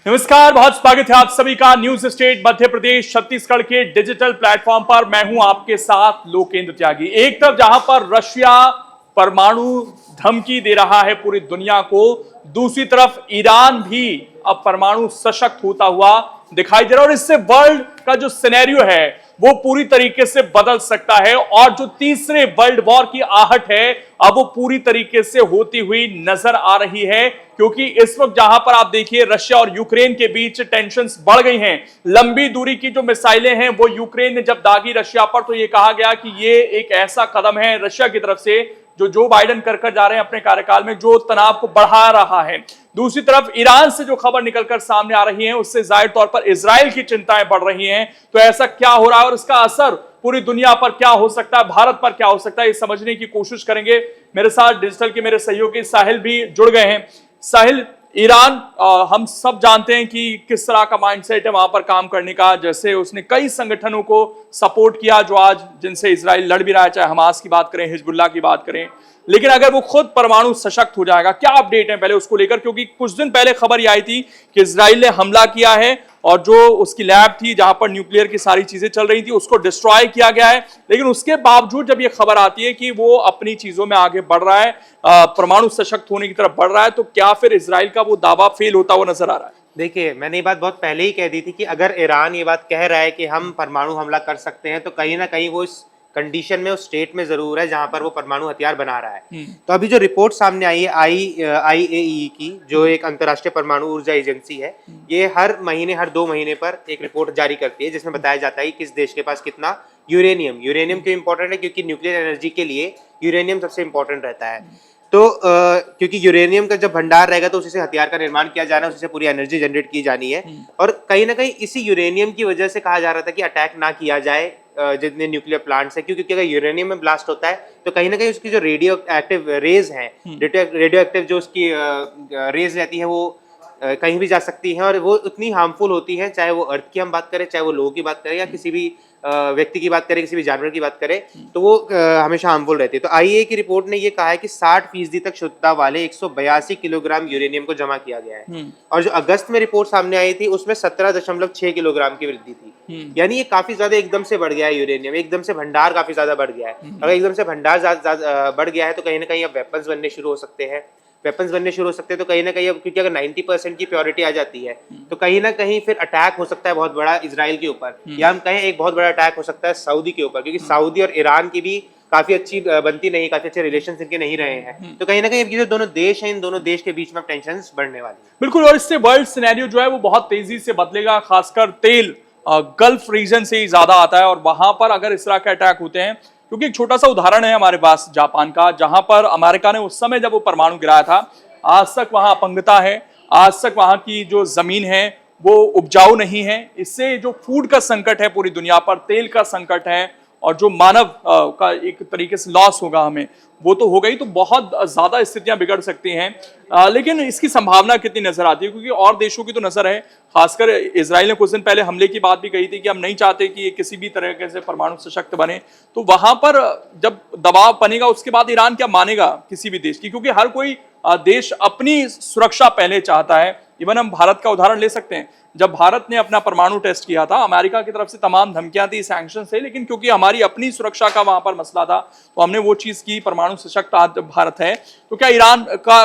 नमस्कार, बहुत स्वागत है आप सभी का न्यूज स्टेट मध्य प्रदेश छत्तीसगढ़ के डिजिटल प्लेटफॉर्म पर। मैं हूं आपके साथ लोकेंद्र त्यागी। एक तरफ जहां पर रशिया परमाणु धमकी दे रहा है पूरी दुनिया को, दूसरी तरफ ईरान भी अब परमाणु सशक्त होता हुआ दिखाई दे रहा है और इससे वर्ल्ड का जो सिनेरियो है वो पूरी तरीके से बदल सकता है और जो तीसरे वर्ल्ड वॉर की आहट है अब वो पूरी तरीके से होती हुई नजर आ रही है, क्योंकि इस वक्त जहां पर आप देखिए रशिया और यूक्रेन के बीच टेंशन्स बढ़ गई हैं। लंबी दूरी की जो मिसाइलें हैं वो यूक्रेन ने जब दागी रशिया पर, तो ये कहा गया कि ये एक ऐसा कदम है रशिया की तरफ से जो बाइडेन कर जा रहे हैं अपने कार्यकाल में, जो तनाव को बढ़ा रहा है। दूसरी तरफ ईरान से जो खबर निकलकर सामने आ रही है उससे जाहिर तौर पर इजराइल की चिंताएं बढ़ रही हैं। तो ऐसा क्या हो रहा है और इसका असर पूरी दुनिया पर क्या हो सकता है, भारत पर क्या हो सकता है, ये समझने की कोशिश करेंगे। मेरे साथ डिजिटल के मेरे सहयोगी साहिल भी जुड़ गए हैं। साहिल, ईरान हम सब जानते हैं कि किस तरह का माइंडसेट है वहां पर काम करने का। जैसे उसने कई संगठनों को सपोर्ट किया जो आज जिनसे इजराइल लड़ भी रहा है, चाहे हमास की बात करें, हिजबुल्लाह की बात करें। लेकिन अगर वो खुद परमाणु सशक्त हो जाएगा, क्या अपडेट है पहले उसको लेकर? क्योंकि कुछ दिन पहले खबर ये आई थी कि इजराइल ने हमला किया है और जो उसकी लैब थी जहां पर न्यूक्लियर की सारी चीजें चल रही थी उसको डिस्ट्रॉय किया गया है। लेकिन उसके बावजूद जब ये खबर आती है कि वो अपनी चीजों में आगे बढ़ रहा है, परमाणु सशक्त होने की तरफ बढ़ रहा है, तो क्या फिर इजराइल का वो दावा फेल होता हुआ नजर आ रहा है? देखिए, मैंने ये बात बहुत पहले ही कह दी थी कि अगर ईरान ये बात कह रहा है कि हम परमाणु हमला कर सकते हैं, तो कहीं ना कहीं वो इस कंडीशन में, उस स्टेट में जरूर है जहां पर वो परमाणु हथियार बना रहा है। तो अभी जो रिपोर्ट सामने आई है IAEA की, जो एक अंतर्राष्ट्रीय परमाणु ऊर्जा एजेंसी है, ये हर महीने, हर 2 महीने पर एक रिपोर्ट जारी करती है जिसमें बताया जाता है कि किस देश के पास कितना यूरेनियम क्यों इंपॉर्टेंट है, क्योंकि न्यूक्लियर एनर्जी के लिए यूरेनियम सबसे इंपॉर्टेंट रहता है। तो क्योंकि यूरेनियम का जब भंडार रहेगा तो उसी से हथियार का निर्माण किया जाना है, उसी से पूरी एनर्जी जनरेट की जानी है। और कहीं ना कहीं इसी यूरेनियम की वजह से कहा जा रहा था कि अटैक ना किया जाए जितने न्यूक्लियर प्लांट्स है, क्योंकि अगर यूरेनियम में ब्लास्ट होता है तो कहीं ना कहीं उसकी जो रेडियो एक्टिव रेज हैं, रेडियो एक्टिव जो उसकी रेज रहती है वो कहीं भी जा सकती हैं और वो उतनी हार्मफुल होती हैं, चाहे वो अर्थ की हम बात करें, चाहे वो लोगों की बात करें, या किसी भी व्यक्ति की बात करें, किसी भी जानवर की बात करें, तो वो हमेशा हार्मफुल रहती है। तो IAEA की रिपोर्ट ने ये कहा है कि 60% तक शुद्धता वाले 182 किलोग्राम यूरेनियम को जमा किया गया है। और जो अगस्त में रिपोर्ट सामने आई थी उसमें 17.6 किलोग्राम की वृद्धि थी। यानी ये काफी ज्यादा एकदम से बढ़ गया है यूरेनियम, एकदम से भंडार काफी ज्यादा बढ़ गया है। अगर एकदम से भंडार बढ़ गया है तो कहीं ना कहीं अब वेपन्स बनने शुरू हो सकते हैं। तो कहीं ना कहीं अब, क्योंकि अगर 90% की प्योरिटी आ जाती है तो कहीं ना कहीं फिर अटैक हो सकता है बहुत बड़ा इजराइल के ऊपर, या हम कहें एक बहुत बड़ा अटैक हो सकता है सऊदी के ऊपर, क्योंकि सऊदी और ईरान की भी काफी अच्छी बनती नहीं, काफी अच्छे रिलेशंस इनके नहीं रहे हैं। तो कहीं ना कहीं अब ये जो दोनों देश हैं, इन दोनों देश के बीच में टेंशन बढ़ने वाली है। बिल्कुल, और इससे वर्ल्ड सिनेरियो जो है वो बहुत तेजी से बदलेगा। खासकर तेल गल्फ रीजन से ही ज्यादा आता है और वहां पर अगर इस तरह के अटैक होते हैं, क्योंकि एक छोटा सा उदाहरण है हमारे पास जापान का, जहां पर अमेरिका ने उस समय जब वो परमाणु गिराया था, आज तक वहां अपंगता है, आज तक वहां की जो जमीन है वो उपजाऊ नहीं है। इससे जो फूड का संकट है पूरी दुनिया पर, तेल का संकट है और जो मानव का एक तरीके से लॉस होगा हमें, वो तो हो गई, तो बहुत ज्यादा स्थितियां बिगड़ सकती हैं। लेकिन इसकी संभावना कितनी नजर आती है? क्योंकि और देशों की तो नजर है, खासकर इजराइल ने कुछ दिन पहले हमले की बात भी कही थी कि हम नहीं चाहते कि ये किसी भी तरह से परमाणु सशक्त बने। तो वहां पर जब दबाव बनेगा उसके बाद ईरान क्या मानेगा किसी भी देश की? क्योंकि हर कोई देश अपनी सुरक्षा पहले चाहता है। इवन हम भारत का उदाहरण ले सकते हैं, जब भारत ने अपना परमाणु टेस्ट किया था, अमेरिका की तरफ से तमाम धमकियां थी, सैंक्शन थे, लेकिन क्योंकि हमारी अपनी सुरक्षा का वहां पर मसला था तो हमने वो चीज की। परमाणु सशक्त भारत है, तो क्या ईरान का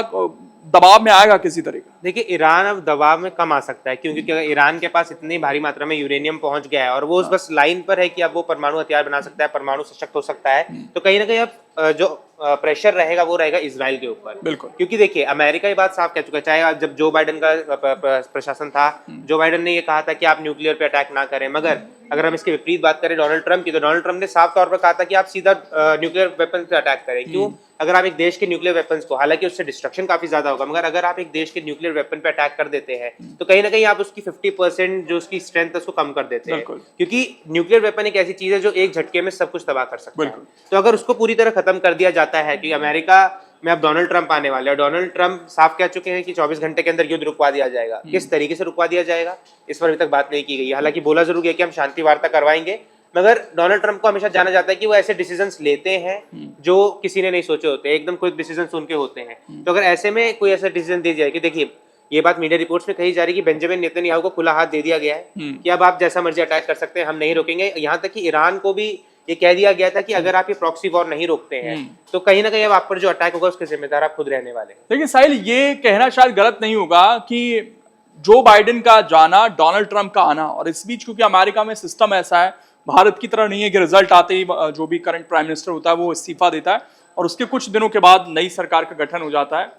दबाव में आएगा किसी तरह का? देखिए, ईरान अब दबाव में कम आ सकता है, क्योंकि अगर ईरान के पास इतनी भारी मात्रा में यूरेनियम पहुंच गया है और वो बस लाइन पर है कि अब वो परमाणु हथियार बना सकता है, परमाणु सशक्त हो सकता है, तो कहीं ना कहीं अब जो प्रेशर रहेगा वो रहेगा इजराइल के ऊपर। बिल्कुल, क्योंकि देखिए, अमेरिका ये बात साफ कह चुका है, चाहे जब जो बाइडेन का प्रशासन था, जो बाइडेन ने ये कहा था कि आप न्यूक्लियर पे अटैक ना करें, मगर अगर हम इसके विपरीत बात करें डोनाल्ड ट्रंप की, तो डोनाल्ड ट्रंप ने साफ तौर पर कहा था कि आप सीधा न्यूक्लियर वेपन पे अटैक करें। क्यों? अगर आप एक देश के न्यूक्लियर वेपन्स को, हालांकि उससे डिस्ट्रक्शन काफी ज्यादा होगा, मगर अगर आप एक देश के न्यूक्लियर वेपन पे अटैक कर देते हैं तो कहीं ना कहीं आप उसकी 50% जो उसकी स्ट्रेंथ है उसको कम कर देते हैं, क्योंकि न्यूक्लियर वेपन एक ऐसी चीज है जो एक झटके में सब कुछ तबाह कर सकता है। तो अगर उसको पूरी तरह खत्म कर दिया जाता है, कि अमेरिका में अब डोनाल्ड ट्रंप आने वाले हैं, डोनाल्ड ट्रंप साफ कह चुके हैं कि 24 घंटे के अंदर युद्ध रुकवा दिया जाएगा। किस तरीके से रुकवा दिया जाएगा इस पर अभी तक बात नहीं की गई है। हालांकि बोला जरूर गया कि हम शांति वार्ता करवाएंगे, मगर डोनाल्ड ट्रंप को हमेशा जाना जाता है कि वो ऐसे डिसीजंस लेते हैं जो किसी ने नहीं सोचे होते, एकदम क्विक डिसीजंस उनके होते हैं। तो अगर ऐसे में कोई ऐसा डिसीजन दे जाए कि देखिए, ये बात मीडिया रिपोर्ट्स में कही जा रही है कि बेंजामिन नेतन्याहू को खुला हाथ दे दिया गया है कि अब आप जैसा मर्जी अटैक कर सकते हैं, हम नहीं रोकेंगे। यहाँ तक कि ईरान को भी ये कह दिया गया था कि अगर आप ये प्रॉक्सी वॉर नहीं रोकते हैं तो कहीं ना कहीं अब आप पर जो अटैक होगा उसके जिम्मेदार आप खुद रहने वाले हैं। लेकिन साहिल, ये कहना शायद गलत नहीं होगा कि जो बाइडेन का जाना, डोनाल्ड ट्रंप का आना, और इस बीच क्योंकि अमेरिका में सिस्टम ऐसा है, भारत की तरह नहीं है कि रिजल्ट आते ही जो भी करंट प्राइम मिनिस्टर होता है वो इस्तीफा देता है और उसके कुछ दिनों के बाद नई सरकार का गठन हो जाता है।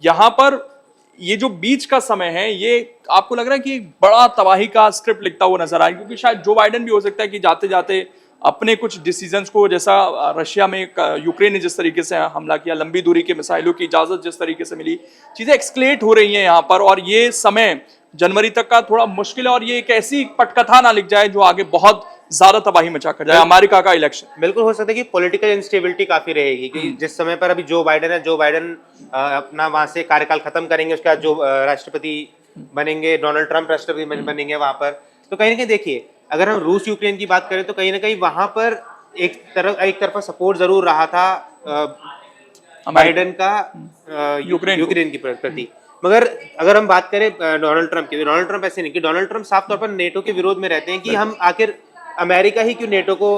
यहाँ पर ये जो बीच का समय है, ये आपको लग रहा है कि एक बड़ा तबाही का स्क्रिप्ट लिखता हुआ नजर आए, क्योंकि शायद जो बाइडेन भी हो सकता है कि जाते जाते अपने कुछ डिसीजंस को, जैसा रशिया में यूक्रेन ने जिस तरीके से हमला किया, लंबी दूरी के मिसाइलों की इजाजत जिस तरीके से मिली, चीजें एक्सक्लेट हो रही हैं यहाँ पर, और ये समय जनवरी तक का थोड़ा मुश्किल है और ये एक ऐसी पटकथा ना लिख जाए जो आगे बहुत ज्यादा तबाही मचा कर जाए अमेरिका का इलेक्शन। बिल्कुल हो सकता है कि पॉलिटिकल इंस्टेबिलिटी काफी रहेगी कि जिस समय पर अभी जो बाइडेन है, जो बाइडेन अपना वहां से कार्यकाल खत्म करेंगे, उसके बाद जो राष्ट्रपति बनेंगे, डोनाल्ड ट्रंप राष्ट्रपति बनेंगे वहां पर, तो कहीं ना कहीं देखिए अगर हम रूस यूक्रेन की बात करें तो कहीं ना कहीं वहां पर एक तरफा सपोर्ट जरूर रहा था बाइडेन का यूक्रेन की प्रति। मगर अगर हम बात करें डोनाल्ड ट्रंप की, डोनाल्ड ट्रंप ऐसे नहीं कि डोनाल्ड ट्रंप साफ तौर पर नेटो के विरोध में रहते हैं कि हम आखिर अमेरिका ही क्यों नेटो को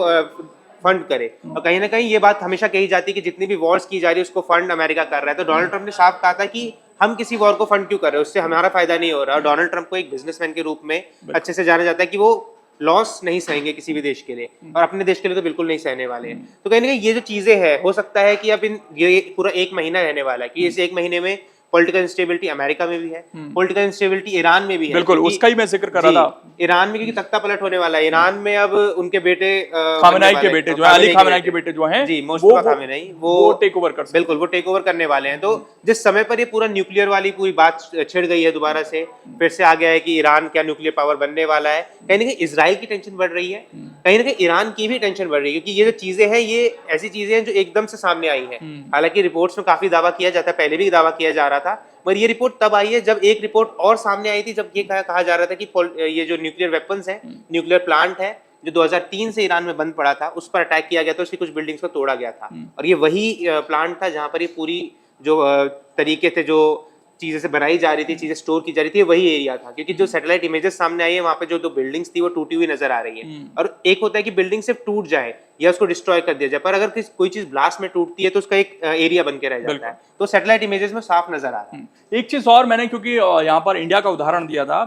फंड करे, और कहीं ना कहीं ये बात हमेशा कही जाती है कि जितनी भी वॉर्स की जा रही है उसको फंड अमेरिका कर रहा है। तो डोनाल्ड ट्रंप ने साफ कहा था कि हम किसी वॉर को फंड क्यों कर रहे हैं, उससे हमारा फायदा नहीं हो रहा। और डोनाल्ड ट्रंप को एक बिजनेसमैन के रूप में अच्छे से जाना जाता है कि वो लॉस नहीं सहेंगे किसी भी देश के लिए, और अपने देश के लिए तो बिल्कुल नहीं सहने वाले हैं। तो कहीं ना कहीं ये जो चीजें हैं, हो सकता है कि अब ये पूरा एक महीना रहने वाला है कि इस एक महीने में पॉलिटिकल इंस्टेबिलिटी अमेरिका में भी है, पॉलिटिकल इंस्टेबिलिटी ईरान में भी है। बिल्कुल, उसका ही मैं जिक्र कर रहा था। ईरान में क्योंकि तख्ता पलट होने वाला है। ईरान में अब उनके बेटे खामेनेई के बेटे जो है, अली खामेनेई के बेटे जो हैं, जी, मुस्तफा खामेनेई, वो टेक ओवर कर, बिल्कुल वो टेक ओवर करने वाले हैं। तो जिस समय पर ये पूरा न्यूक्लियर वाली पूरी बात छिड़ गई है, दोबारा से फिर से आ गया है कि ईरान क्या न्यूक्लियर पावर बनने वाला है, कहीं ना कहीं इजराइल की टेंशन बढ़ रही है, कहीं ना कहीं ईरान की भी टेंशन बढ़ रही है, क्योंकि ये जो चीजें हैं ये ऐसी चीजें हैं जो एकदम से सामने आई हैं। हालांकि रिपोर्ट्स में काफी दावा किया जाता है, पहले भी दावा किया जा रहा था, मगर ये रिपोर्ट तब आई है जब एक रिपोर्ट और सामने आई थी, जब ये कहा जा रहा था कि ये जो न्यूक्लियर वेपन्स है, न्यूक्लियर प्लांट है जो 2003 से ईरान में बंद पड़ा था, उस पर अटैक किया गया था, उसकी कुछ बिल्डिंग्स को तोड़ा गया था। और ये वही प्लांट था जहां पर ये पूरी जो तरीके थे, जो चीजें से बनाई जा रही थी, चीजें स्टोर की जा रही थी, वही एरिया था। क्योंकि जो सैटेलाइट इमेजेस सामने आई है वहां पे जो दो बिल्डिंग्स थी वो टूटी हुई नजर आ रही है। और एक होता है कि बिल्डिंग सिर्फ टूट जाए या उसको डिस्ट्रॉय कर दिया जाए, पर अगर कोई चीज ब्लास्ट में टूटती है तो उसका एक एरिया बन के रह जाता है। तो सैटेलाइट इमेजेस में साफ नजर आ रहा है। एक चीज और मैंने, क्योंकि यहाँ पर इंडिया का उदाहरण दिया था,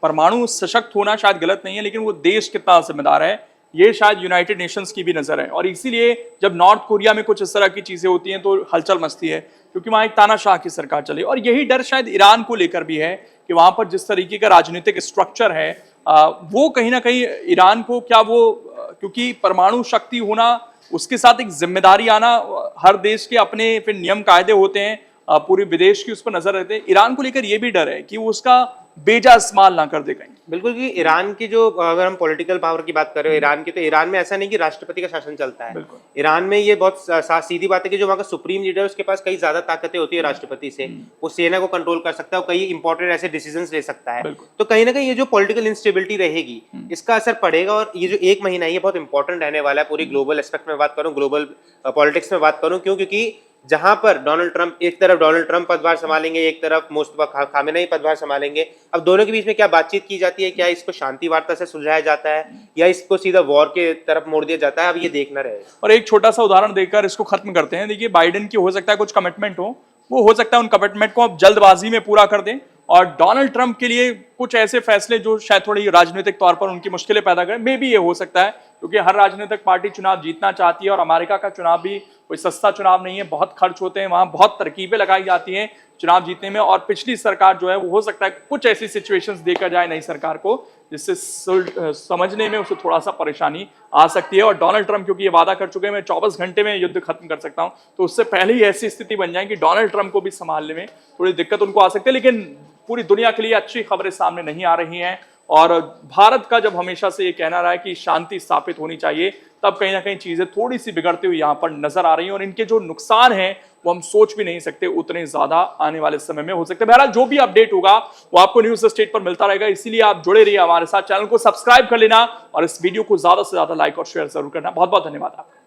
परमाणु सशक्त होना शायद गलत नहीं है, लेकिन वो देश कितना जिम्मेदार है ये शायद यूनाइटेड नेशंस की भी नजर है। और इसीलिए जब नॉर्थ कोरिया में कुछ इस तरह की चीजें होती हैं तो हलचल मचती है, क्योंकि वहां एक तानाशाह की सरकार चली। और यही डर शायद ईरान को लेकर भी है कि वहां पर जिस तरीके का राजनीतिक स्ट्रक्चर है, वो कहीं ना कहीं ईरान को क्या वो, क्योंकि परमाणु शक्ति होना, उसके साथ एक जिम्मेदारी आना, हर देश के अपने फिर नियम कायदे होते हैं, पूरे विदेश की उस पर नजर रहते हैं। ईरान को लेकर यह भी डर है कि वो उसका बेजा इस्तेमाल ना कर दे कहीं। बिल्कुल, कि ईरान की जो, अगर हम पॉलिटिकल पावर की बात कर रहे हो ईरान की, तो ईरान में ऐसा नहीं कि राष्ट्रपति का शासन चलता है। ईरान में ये बहुत सीधी बात है कि जो वहाँ का सुप्रीम लीडर है उसके पास कई ज्यादा ताकतें होती है राष्ट्रपति से, वो सेना को कंट्रोल कर सकता है और कई इंपॉर्टेंट ऐसे डिसीजंस ले सकता है। तो कहीं ना कहीं ये जो पॉलिटिकल इंस्टेबिलिटी रहेगी इसका असर पड़ेगा। और ये जो एक महीना है ये बहुत इंपॉर्टेंट रहने वाला है पूरी ग्लोबल एस्पेक्ट में बात करूँ, ग्लोबल पॉलिटिक्स में बात करूँ। क्यों? क्योंकि जहां पर डोनाल्ड ट्रंप, एक तरफ डोनाल्ड ट्रंप पदभार संभालेंगे, एक तरफ मुस्तफा खामेनेई पदभार संभालेंगे। अब दोनों के बीच में क्या बातचीत की जाती है, क्या इसको शांति वार्ता से सुलझाया जाता है या इसको सीधा वॉर के तरफ मोड़ दिया जाता है, अब ये देखना रहेगा। और एक छोटा सा उदाहरण देकर इसको खत्म करते हैं। देखिए, बाइडेन की हो सकता है कुछ कमिटमेंट हो सकता है उन कमिटमेंट को अब जल्दबाजी में पूरा कर दें, और डोनाल्ड ट्रंप के लिए कुछ ऐसे फैसले जो शायद थोड़ी राजनीतिक तौर पर उनकी मुश्किलें पैदा करें। मे भी ये हो सकता है, क्योंकि हर राजनीतिक पार्टी चुनाव जीतना चाहती है और अमेरिका का चुनाव भी कोई सस्ता चुनाव नहीं है, बहुत खर्च होते हैं वहां, बहुत तरकीबें लगाई जाती हैं चुनाव जीतने में। और पिछली सरकार जो है वो हो सकता है कुछ ऐसी सिचुएशंस देकर जाए नई सरकार को जिससे समझने में उसे थोड़ा सा परेशानी आ सकती है। और डोनाल्ड ट्रंप क्योंकि ये वादा कर चुके हैं मैं 24 घंटे में युद्ध खत्म कर सकता हूं, तो उससे पहले ही ऐसी स्थिति बन जाए कि डोनाल्ड ट्रंप को भी संभालने में थोड़ी दिक्कत उनको आ सकती है। लेकिन पूरी दुनिया के लिए अच्छी खबरें सामने नहीं आ रही हैं, और भारत का जब हमेशा से ये कहना रहा है कि शांति स्थापित होनी चाहिए, तब कहीं ना कहीं चीजें थोड़ी सी बिगड़ती हुई यहाँ पर नजर आ रही हैं। और इनके जो नुकसान हैं वो हम सोच भी नहीं सकते उतने ज्यादा आने वाले समय में हो सकते हैं। बहरहाल जो भी अपडेट होगा वो आपको न्यूज स्टेट पर मिलता रहेगा, इसीलिए आप जुड़े रहिए हमारे साथ। चैनल को सब्सक्राइब कर लेना और इस वीडियो को ज्यादा से ज्यादा लाइक और शेयर जरूर करना। बहुत बहुत धन्यवाद आपका।